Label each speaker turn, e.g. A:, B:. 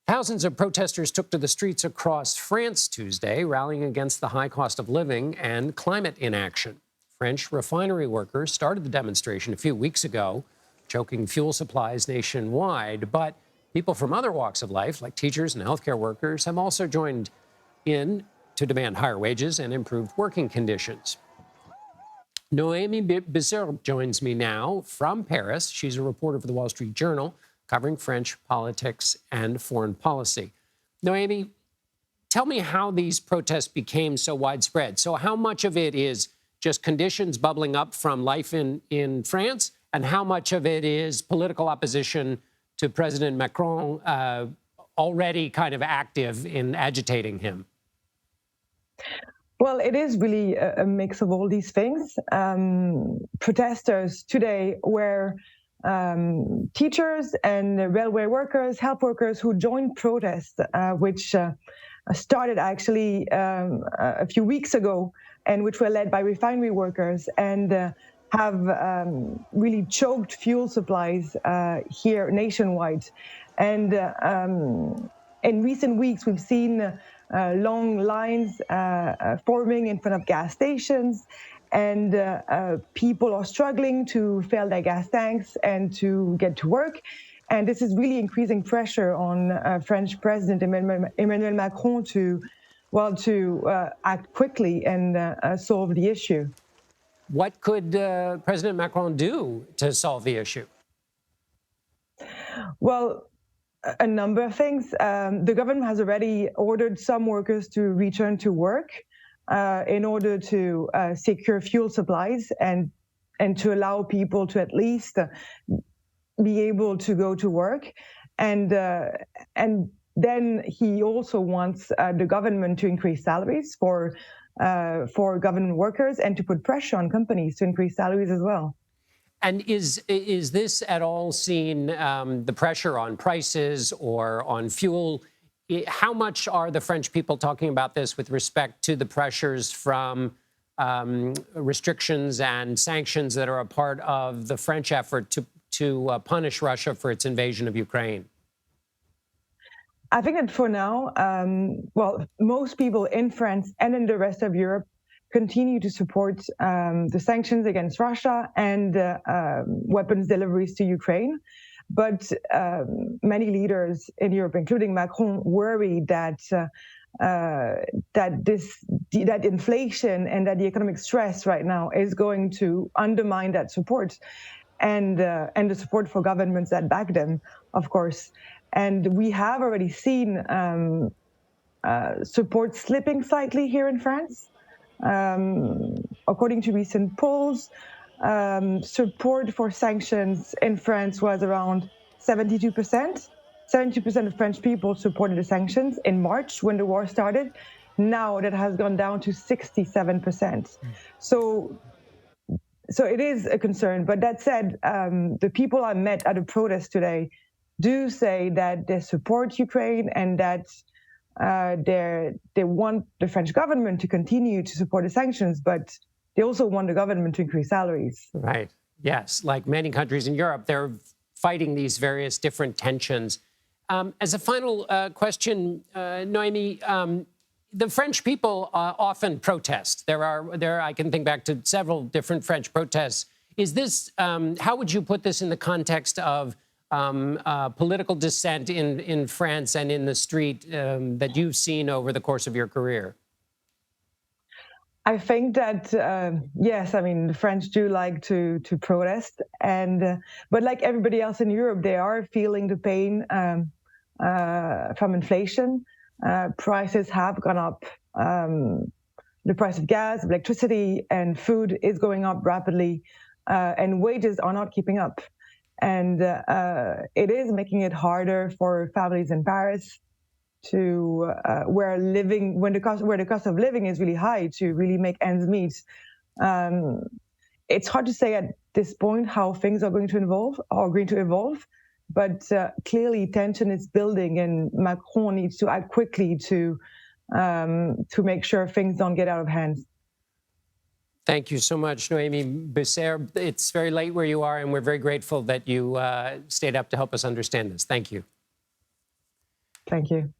A: Thousands of protesters took to the streets across France Tuesday, rallying against the high cost of living and climate inaction. French refinery workers started the demonstration a few weeks ago, choking fuel supplies nationwide. But people from other walks of life, like teachers and healthcare workers, have also joined in to demand higher wages and improved working conditions. Noemie Bisserbe joins me now from Paris. She's a reporter for the Wall Street Journal, covering French politics and foreign policy. Noemie, tell me how these protests became so widespread. So how much of it is just conditions bubbling up from life in France, and how much of it is political opposition to President Macron already kind of active in agitating him?
B: Well, it is really a mix of all these things. Protesters today were teachers and railway workers, health workers who joined protests, which started actually a few weeks ago, and which were led by refinery workers and have really choked fuel supplies here nationwide. And in recent weeks, we've seen long lines forming in front of gas stations, and people are struggling to fill their gas tanks and to get to work. And this is really increasing pressure on French President Emmanuel Macron to act quickly and solve the issue.
A: What could President Macron do to solve the issue?
B: Well, a number of things. The government has already ordered some workers to return to work in order to secure fuel supplies and to allow people to at least be able to go to work. And then he also wants the government to increase salaries for government workers and to put pressure on companies to increase salaries as well.
A: And is this at all seen, the pressure on prices or on fuel? How much are the French people talking about this with respect to the pressures from restrictions and sanctions that are a part of the French effort to punish Russia for its invasion of Ukraine?
B: I think that for now, most people in France and in the rest of Europe continue to support the sanctions against Russia and weapons deliveries to Ukraine. But many leaders in Europe, including Macron, worry that inflation and that the economic stress right now is going to undermine that support and the support for governments that back them, of course. And we have already seen support slipping slightly here in France. According to recent polls, support for sanctions in France was around 72%. 72% of French people supported the sanctions in March when the war started. Now that has gone down to 67%. So it is a concern. But that said, the people I met at a protest today do say that they support Ukraine and that they want the French government to continue to support the sanctions, but they also want the government to increase salaries.
A: Right. Yes. Like many countries in Europe, they're fighting these various different tensions. As a final question, Noemie, the French people often protest. I can think back to several different French protests. Is this, how would you put this in the context of political dissent in France and in the street that you've seen over the course of your career?
B: I think that, yes, I mean, the French do like to protest. But like everybody else in Europe, they are feeling the pain from inflation. Prices have gone up. The price of gas, electricity, and food is going up rapidly, and wages are not keeping up. And it is making it harder for families in Paris to where the cost of living is really high to really make ends meet. It's hard to say at this point how things are going to evolve, but clearly tension is building, and Macron needs to act quickly to make sure things don't get out of hand.
A: Thank you so much, Noemie Bisserbe. It's very late where you are, and we're very grateful that you stayed up to help us understand this. Thank you.
B: Okay. Thank you.